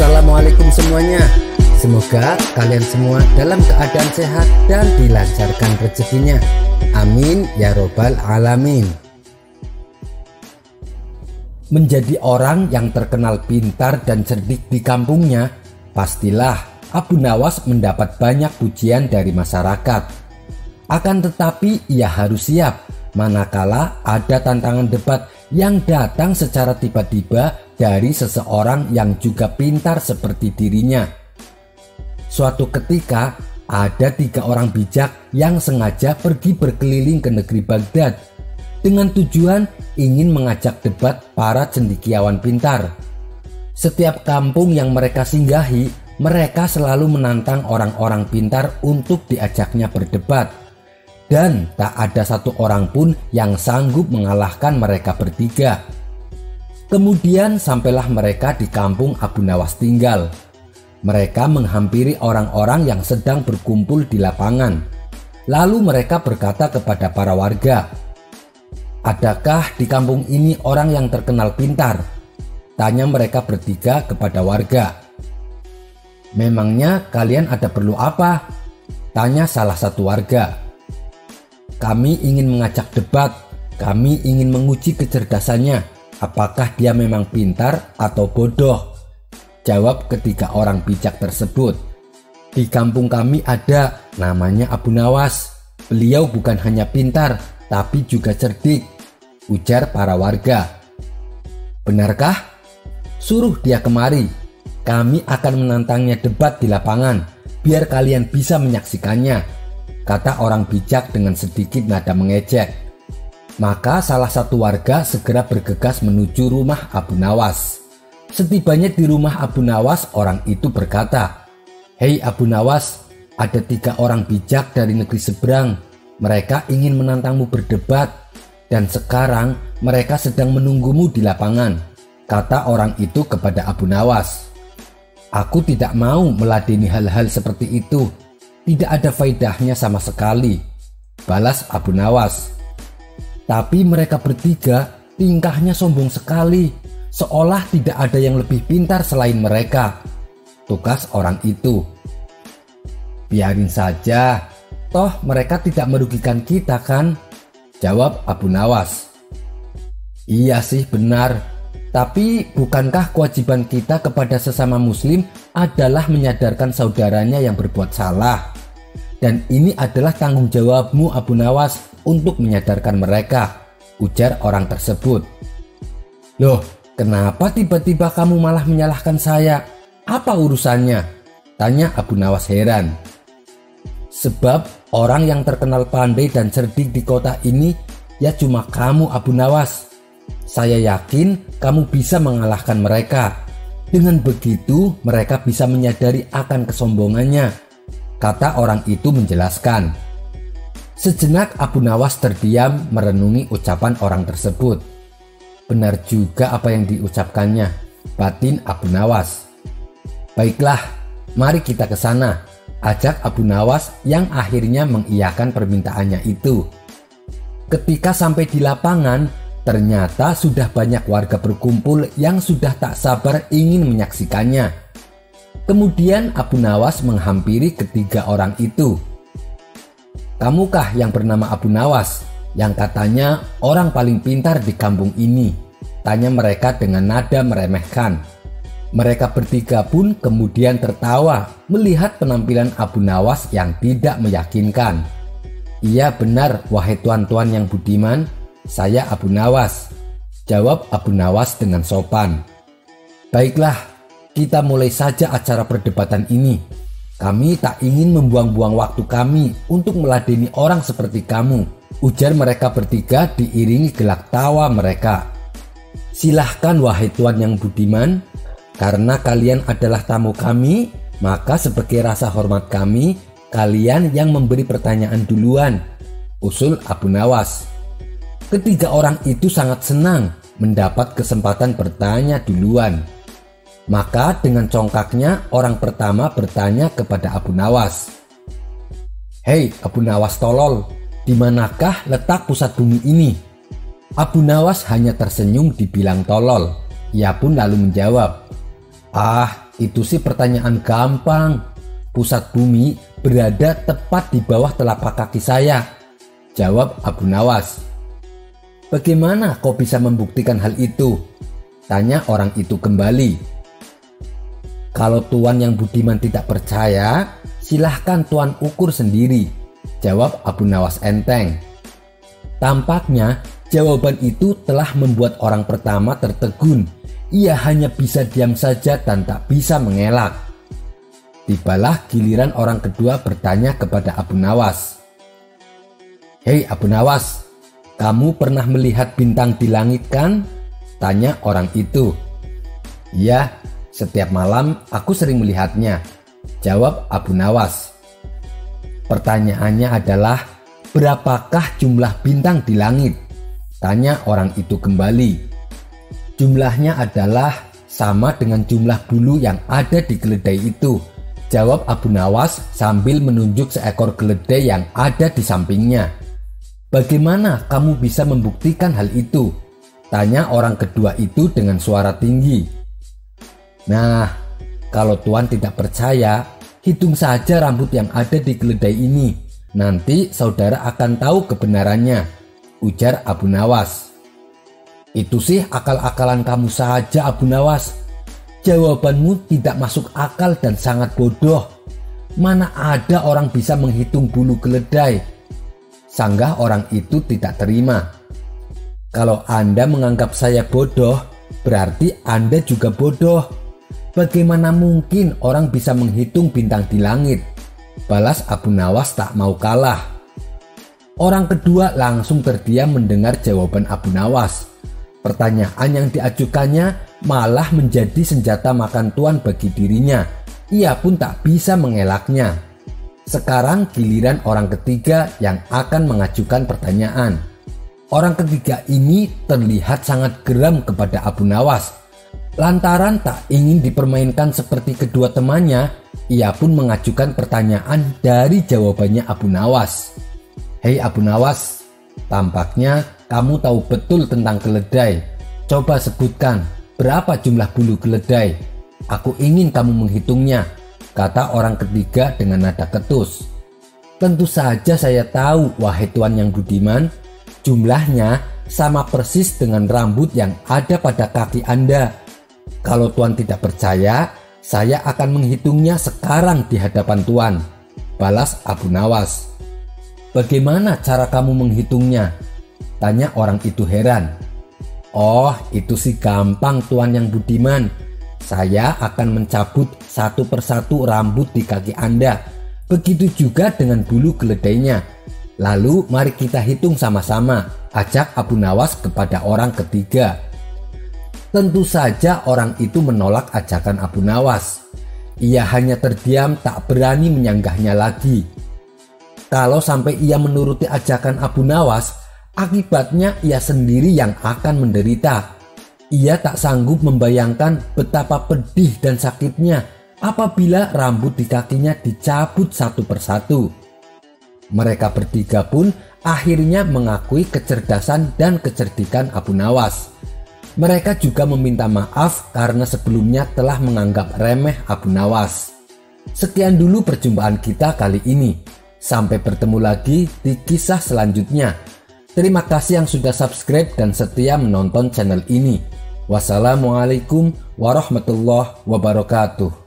Assalamualaikum semuanya. Semoga kalian semua dalam keadaan sehat dan dilancarkan rezekinya. Amin ya robbal alamin. Menjadi orang yang terkenal pintar dan cerdik di kampungnya, pastilah Abu Nawas mendapat banyak pujian dari masyarakat. Akan tetapi ia harus siap manakala ada tantangan debat yang datang secara tiba-tiba dari seseorang yang juga pintar seperti dirinya. Suatu ketika ada 3 orang bijak yang sengaja pergi berkeliling ke negeri Baghdad dengan tujuan ingin mengajak debat para cendekiawan pintar. Setiap kampung yang mereka singgahi, mereka selalu menantang orang-orang pintar untuk diajaknya berdebat. Dan tak ada satu orang pun yang sanggup mengalahkan mereka bertiga. Kemudian sampailah mereka di kampung Abu Nawas tinggal. Mereka menghampiri orang-orang yang sedang berkumpul di lapangan. Lalu mereka berkata kepada para warga, "Adakah di kampung ini orang yang terkenal pintar?" Tanya mereka bertiga kepada warga. "Memangnya kalian ada perlu apa?" Tanya salah satu warga. "Kami ingin mengajak debat. Kami ingin menguji kecerdasannya. Apakah dia memang pintar atau bodoh?" Jawab ketiga orang bijak tersebut. "Di kampung kami ada, namanya Abu Nawas. Beliau bukan hanya pintar, tapi juga cerdik," ujar para warga. "Benarkah? Suruh dia kemari. Kami akan menantangnya debat di lapangan, biar kalian bisa menyaksikannya," kata orang bijak dengan sedikit nada mengejek. Maka salah satu warga segera bergegas menuju rumah Abu Nawas. Setibanya di rumah Abu Nawas, orang itu berkata, "Hei Abu Nawas, ada 3 orang bijak dari negeri seberang. Mereka ingin menantangmu berdebat, dan sekarang mereka sedang menunggumu di lapangan," kata orang itu kepada Abu Nawas. "Aku tidak mau meladeni hal-hal seperti itu. Tidak ada faedahnya sama sekali," balas Abu Nawas. "Tapi mereka bertiga tingkahnya sombong sekali, seolah tidak ada yang lebih pintar selain mereka," tukas orang itu. "Biarin saja, toh mereka tidak merugikan kita kan?" jawab Abu Nawas. "Iya sih benar, tapi bukankah kewajiban kita kepada sesama muslim adalah menyadarkan saudaranya yang berbuat salah? Dan ini adalah tanggung jawabmu Abu Nawas untuk menyadarkan mereka," ujar orang tersebut. "Loh, kenapa tiba-tiba kamu malah menyalahkan saya? Apa urusannya?" tanya Abu Nawas heran. "Sebab orang yang terkenal pandai dan cerdik di kota ini ya cuma kamu Abu Nawas. Saya yakin kamu bisa mengalahkan mereka. Dengan begitu mereka bisa menyadari akan kesombongannya," kata orang itu menjelaskan. Sejenak Abu Nawas terdiam merenungi ucapan orang tersebut. Benar juga apa yang diucapkannya, batin Abu Nawas. "Baiklah, mari kita ke sana," ajak Abu Nawas yang akhirnya mengiyakan permintaannya itu. Ketika sampai di lapangan, ternyata sudah banyak warga berkumpul yang sudah tak sabar ingin menyaksikannya. Kemudian Abu Nawas menghampiri ketiga orang itu. "Kamukah yang bernama Abu Nawas, yang katanya orang paling pintar di kampung ini?" tanya mereka dengan nada meremehkan. Mereka bertiga pun kemudian tertawa melihat penampilan Abu Nawas yang tidak meyakinkan. "Iya benar, wahai tuan-tuan yang budiman, saya Abu Nawas," jawab Abu Nawas dengan sopan. "Baiklah, kita mulai saja acara perdebatan ini. Kami tak ingin membuang-buang waktu kami untuk meladeni orang seperti kamu," ujar mereka bertiga diiringi gelak tawa mereka. "Silahkan wahai tuan yang budiman, karena kalian adalah tamu kami, maka sebagai rasa hormat kami, kalian yang memberi pertanyaan duluan," usul Abu Nawas. Ketiga orang itu sangat senang mendapat kesempatan bertanya duluan. Maka dengan congkaknya orang pertama bertanya kepada Abu Nawas, "Hei Abu Nawas tolol, di manakah letak pusat bumi ini?" Abu Nawas hanya tersenyum dibilang tolol. Ia pun lalu menjawab, "Ah, itu sih pertanyaan gampang. Pusat bumi berada tepat di bawah telapak kaki saya, jawab Abu Nawas. Bagaimana kau bisa membuktikan hal itu? Tanya orang itu kembali. Kalau Tuan yang budiman tidak percaya, silahkan Tuan ukur sendiri, jawab Abu Nawas enteng. Tampaknya jawaban itu telah membuat orang pertama tertegun. Ia hanya bisa diam saja dan tak bisa mengelak. Tibalah giliran orang kedua bertanya kepada Abu Nawas. Hei Abu Nawas, kamu pernah melihat bintang di langit kan? Tanya orang itu. Iya, setiap malam aku sering melihatnya, jawab Abu Nawas. Pertanyaannya adalah, berapakah jumlah bintang di langit? Tanya orang itu kembali. Jumlahnya adalah sama dengan jumlah bulu yang ada di keledai itu, jawab Abu Nawas sambil menunjuk seekor keledai yang ada di sampingnya. Bagaimana kamu bisa membuktikan hal itu? Tanya orang kedua itu dengan suara tinggi. Nah, kalau Tuan tidak percaya, hitung saja rambut yang ada di keledai ini. Nanti saudara akan tahu kebenarannya, ujar Abu Nawas. Itu sih akal-akalan kamu saja Abu Nawas. Jawabanmu tidak masuk akal dan sangat bodoh. Mana ada orang bisa menghitung bulu keledai? Sanggah orang itu tidak terima. Kalau Anda menganggap saya bodoh, berarti Anda juga bodoh. Bagaimana mungkin orang bisa menghitung bintang di langit? Balas Abu Nawas tak mau kalah. Orang kedua langsung terdiam mendengar jawaban Abu Nawas. Pertanyaan yang diajukannya malah menjadi senjata makan tuan bagi dirinya. Ia pun tak bisa mengelaknya. Sekarang giliran orang ketiga yang akan mengajukan pertanyaan. Orang ketiga ini terlihat sangat geram kepada Abu Nawas. Lantaran tak ingin dipermainkan seperti kedua temannya, ia pun mengajukan pertanyaan dari jawabannya Abu Nawas. Hei Abu Nawas, tampaknya kamu tahu betul tentang keledai. Coba sebutkan berapa jumlah bulu keledai. Aku ingin kamu menghitungnya, kata orang ketiga dengan nada ketus. Tentu saja saya tahu, wahai Tuan yang budiman. Jumlahnya sama persis dengan rambut yang ada pada kaki Anda. Kalau Tuan tidak percaya, saya akan menghitungnya sekarang di hadapan Tuan, balas Abu Nawas. Bagaimana cara kamu menghitungnya? Tanya orang itu heran. Oh, itu sih gampang Tuan yang budiman. Saya akan mencabut satu persatu rambut di kaki Anda. Begitu juga dengan bulu keledainya. Lalu mari kita hitung sama-sama, ajak Abu Nawas kepada orang ketiga. Tentu saja orang itu menolak ajakan Abu Nawas. Ia hanya terdiam, tak berani menyanggahnya lagi. Kalau sampai ia menuruti ajakan Abu Nawas, akibatnya ia sendiri yang akan menderita. Ia tak sanggup membayangkan betapa pedih dan sakitnya apabila rambut di kakinya dicabut satu persatu. Mereka bertiga pun akhirnya mengakui kecerdasan dan kecerdikan Abu Nawas. Mereka juga meminta maaf karena sebelumnya telah menganggap remeh Abu Nawas. Sekian dulu perjumpaan kita kali ini. Sampai bertemu lagi di kisah selanjutnya. Terima kasih yang sudah subscribe dan setia menonton channel ini. Wassalamualaikum warahmatullahi wabarakatuh.